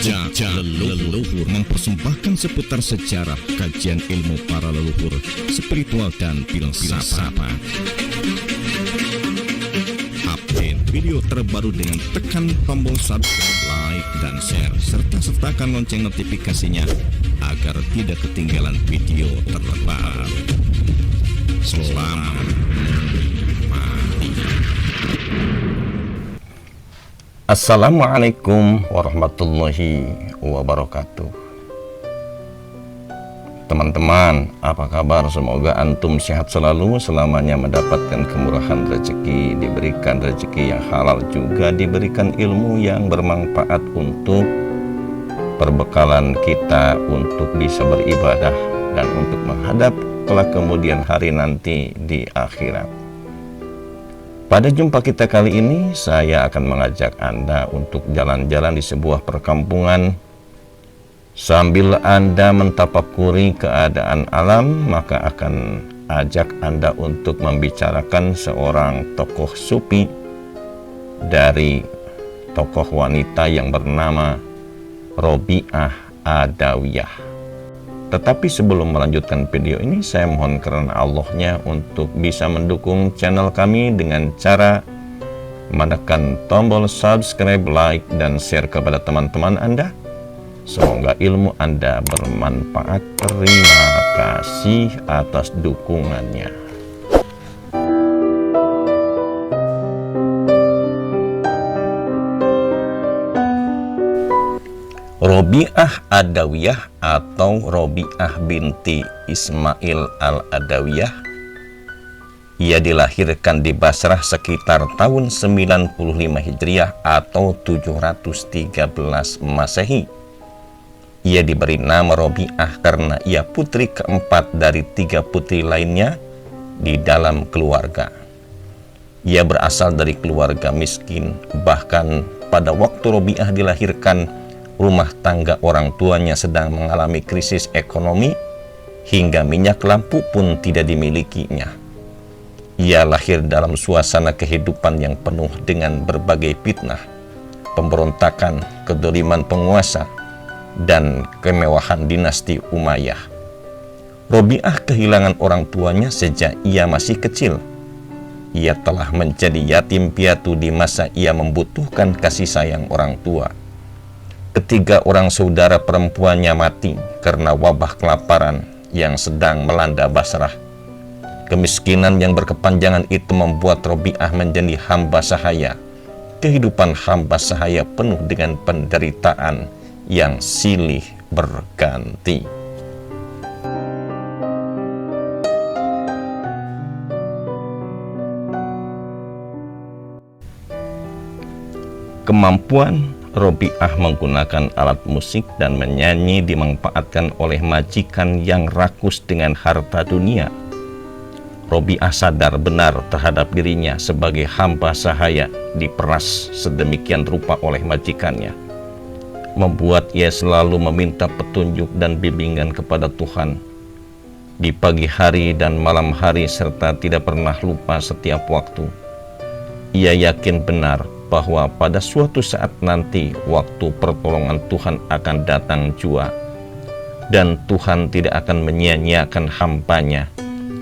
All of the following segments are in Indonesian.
Jejak leluhur mempersembahkan seputar sejarah, kajian ilmu para leluhur, spiritual dan filsafat. Update video terbaru dengan tekan tombol subscribe, like, dan share, serta sertakan lonceng notifikasinya agar tidak ketinggalan video terbaru. Selamat menikmati. Assalamualaikum warahmatullahi wabarakatuh. Teman-teman, apa kabar? Semoga antum sehat selalu, selamanya mendapatkan kemurahan rezeki, diberikan rezeki yang halal, juga diberikan ilmu yang bermanfaat untuk perbekalan kita untuk bisa beribadah dan untuk menghadap kelak kemudian hari nanti di akhirat. Pada jumpa kita kali ini, saya akan mengajak Anda untuk jalan-jalan di sebuah perkampungan. Sambil Anda mentafakuri keadaan alam, maka akan ajak Anda untuk membicarakan seorang tokoh sufi dari tokoh wanita yang bernama Robiah Adawiyah. Tetapi sebelum melanjutkan video ini, saya mohon karena Allahnya untuk bisa mendukung channel kami dengan cara menekan tombol subscribe, like, dan share kepada teman-teman Anda. Semoga ilmu Anda bermanfaat. Terima kasih atas dukungannya. Robiah Adawiyah atau Robiah binti Ismail al-Adawiyah, ia dilahirkan di Basrah sekitar tahun 95 Hijriah atau 713 Masehi. Ia diberi nama Robiah karena ia putri keempat dari 3 putri lainnya di dalam keluarga. Ia berasal dari keluarga miskin, bahkan pada waktu Robiah dilahirkan, rumah tangga orang tuanya sedang mengalami krisis ekonomi hingga minyak lampu pun tidak dimilikinya. Ia lahir dalam suasana kehidupan yang penuh dengan berbagai fitnah, pemberontakan, kedoliman penguasa, dan kemewahan dinasti Umayyah. Robiah kehilangan orang tuanya sejak ia masih kecil. Ia telah menjadi yatim piatu di masa ia membutuhkan kasih sayang orang tua. Ketiga orang saudara perempuannya mati karena wabah kelaparan yang sedang melanda Basrah. Kemiskinan yang berkepanjangan itu membuat Robiah menjadi hamba sahaya. Kehidupan hamba sahaya penuh dengan penderitaan yang silih berganti. Kemampuan Robiah menggunakan alat musik dan menyanyi dimanfaatkan oleh majikan yang rakus dengan harta dunia. Robiah sadar benar terhadap dirinya sebagai hamba sahaya diperas sedemikian rupa oleh majikannya, membuat ia selalu meminta petunjuk dan bimbingan kepada Tuhan di pagi hari dan malam hari, serta tidak pernah lupa setiap waktu. Ia yakin benar bahwa pada suatu saat nanti waktu pertolongan Tuhan akan datang jua, dan Tuhan tidak akan menyia-nyiakan hamba-Nya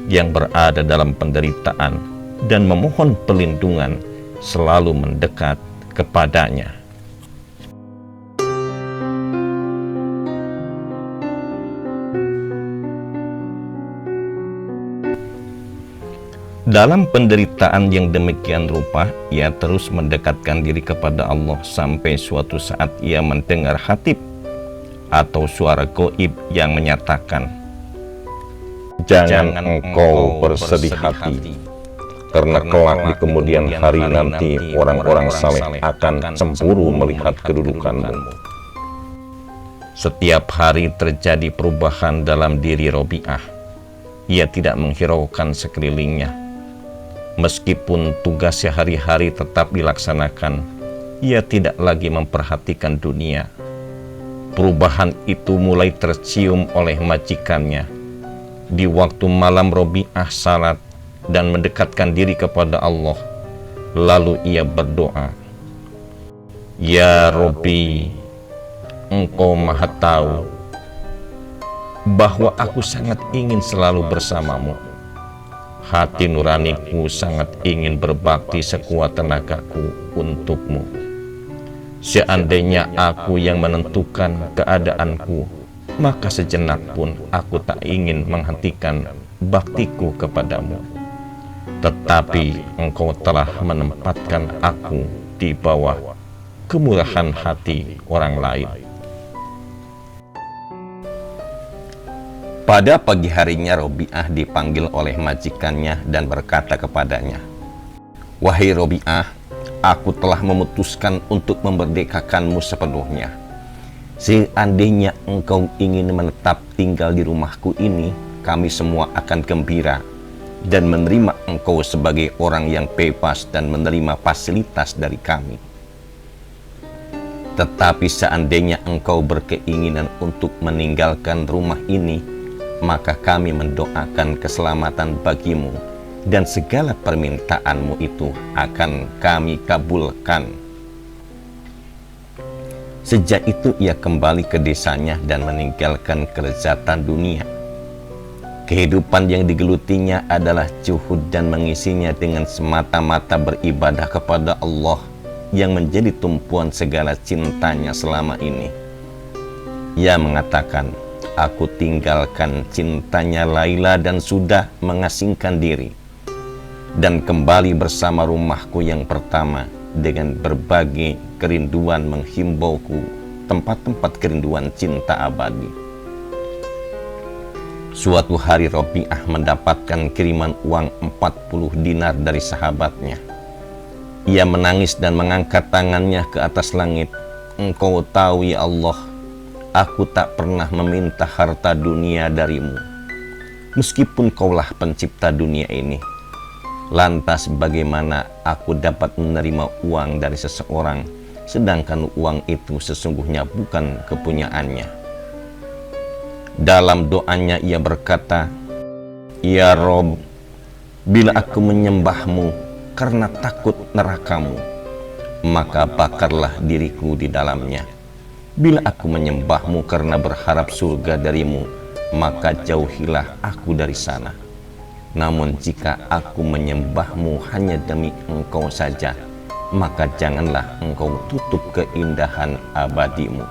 yang berada dalam penderitaan dan memohon perlindungan selalu mendekat kepadanya. Dalam penderitaan yang demikian rupa, ia terus mendekatkan diri kepada Allah sampai suatu saat ia mendengar khatib atau suara gaib yang menyatakan, "Jangan engkau bersedih hati, karena kelak di kemudian hari nanti orang-orang saleh akan cemburu melihat kedudukanmu." Setiap hari terjadi perubahan dalam diri Robiah. Ia tidak menghiraukan sekelilingnya. Meskipun tugas sehari-hari tetap dilaksanakan, ia tidak lagi memperhatikan dunia. Perubahan itu mulai tercium oleh majikannya. Di waktu malam Robiah salat dan mendekatkan diri kepada Allah. Lalu ia berdoa, "Ya Robbi, Engkau Maha Tahu bahwa aku sangat ingin selalu bersamamu. Hati nuraniku sangat ingin berbakti sekuat tenagaku untukmu. Seandainya aku yang menentukan keadaanku, maka sejenak pun aku tak ingin menghentikan baktiku kepadamu. Tetapi engkau telah menempatkan aku di bawah kemurahan hati orang lain. Pada pagi harinya Robi'ah dipanggil oleh majikannya dan berkata kepadanya, "Wahai Robi'ah, aku telah memutuskan untuk memerdekakanmu sepenuhnya. Seandainya engkau ingin menetap tinggal di rumahku ini, kami semua akan gembira dan menerima engkau sebagai orang yang bebas dan menerima fasilitas dari kami. Tetapi seandainya engkau berkeinginan untuk meninggalkan rumah ini, maka kami mendoakan keselamatan bagimu dan segala permintaanmu itu akan kami kabulkan." Sejak itu ia kembali ke desanya dan meninggalkan kelezatan dunia. Kehidupan yang digelutinya adalah juhud dan mengisinya dengan semata-mata beribadah kepada Allah yang menjadi tumpuan segala cintanya selama ini. Ia mengatakan, "Aku tinggalkan cintanya Laila dan sudah mengasingkan diri, dan kembali bersama rumahku yang pertama dengan berbagai kerinduan menghimbauku tempat-tempat kerinduan cinta abadi." Suatu hari Robi'ah mendapatkan kiriman uang 40 dinar dari sahabatnya. Ia menangis dan mengangkat tangannya ke atas langit. "Engkau tahu ya Allah, aku tak pernah meminta harta dunia darimu, meskipun kaulah pencipta dunia ini. Lantas bagaimana aku dapat menerima uang dari seseorang, sedangkan uang itu sesungguhnya bukan kepunyaannya?" Dalam doanya ia berkata, "Ya Rob, bila aku menyembahmu karena takut nerakamu, maka bakarlah diriku di dalamnya. Bila aku menyembahmu karena berharap surga darimu, maka jauhilah aku dari sana. Namun jika aku menyembahmu hanya demi engkau saja, maka janganlah engkau tutup keindahan abadimu."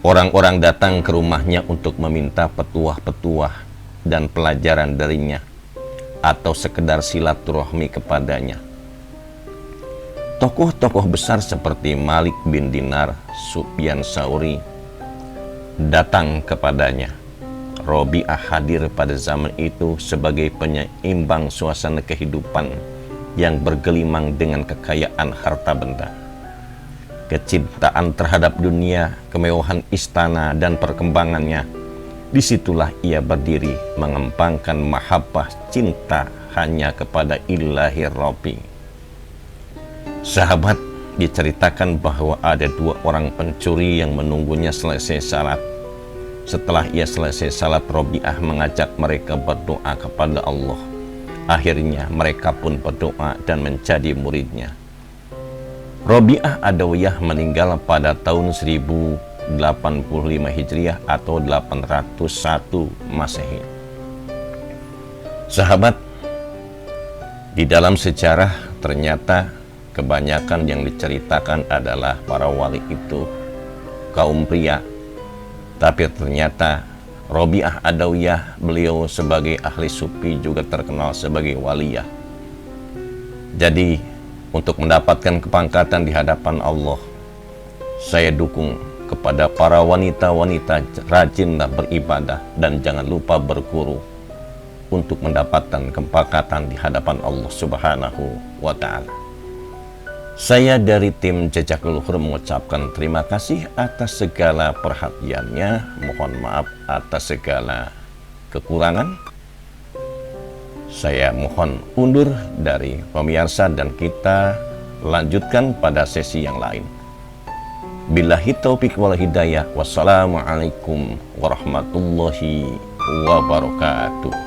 Orang-orang datang ke rumahnya untuk meminta petuah-petuah dan pelajaran darinya, atau sekedar silaturahmi kepadanya. Tokoh-tokoh besar seperti Malik bin Dinar, Sufyan Tsauri datang kepadanya. Robi'ah hadir pada zaman itu sebagai penyeimbang suasana kehidupan yang bergelimang dengan kekayaan harta benda. Kecintaan terhadap dunia, kemewahan istana, dan perkembangannya, disitulah ia berdiri mengembangkan mahabbah cinta hanya kepada Ilahi Rabbi. Sahabat, diceritakan bahwa ada 2 orang pencuri yang menunggunya selesai salat. Setelah ia selesai salat, Robi'ah mengajak mereka berdoa kepada Allah. Akhirnya mereka pun berdoa dan menjadi muridnya. Robi'ah Adawiyah meninggal pada tahun 1085 Hijriah atau 801 Masehi. Sahabat, di dalam sejarah ternyata kebanyakan yang diceritakan adalah para wali itu kaum pria. Tapi ternyata Robi'ah Adawiyah, beliau sebagai ahli sufi juga terkenal sebagai waliyah. Jadi untuk mendapatkan kepangkatan di hadapan Allah, saya dukung kepada para wanita-wanita, rajinlah beribadah dan jangan lupa berguru untuk mendapatkan kepangkatan di hadapan Allah Subhanahu wa Ta'ala. Saya dari tim Jejak Leluhur mengucapkan terima kasih atas segala perhatiannya. Mohon maaf atas segala kekurangan. Saya mohon undur dari pemirsa dan kita lanjutkan pada sesi yang lain. Billahi taufiq wal hidayah. Wassalamualaikum warahmatullahi wabarakatuh.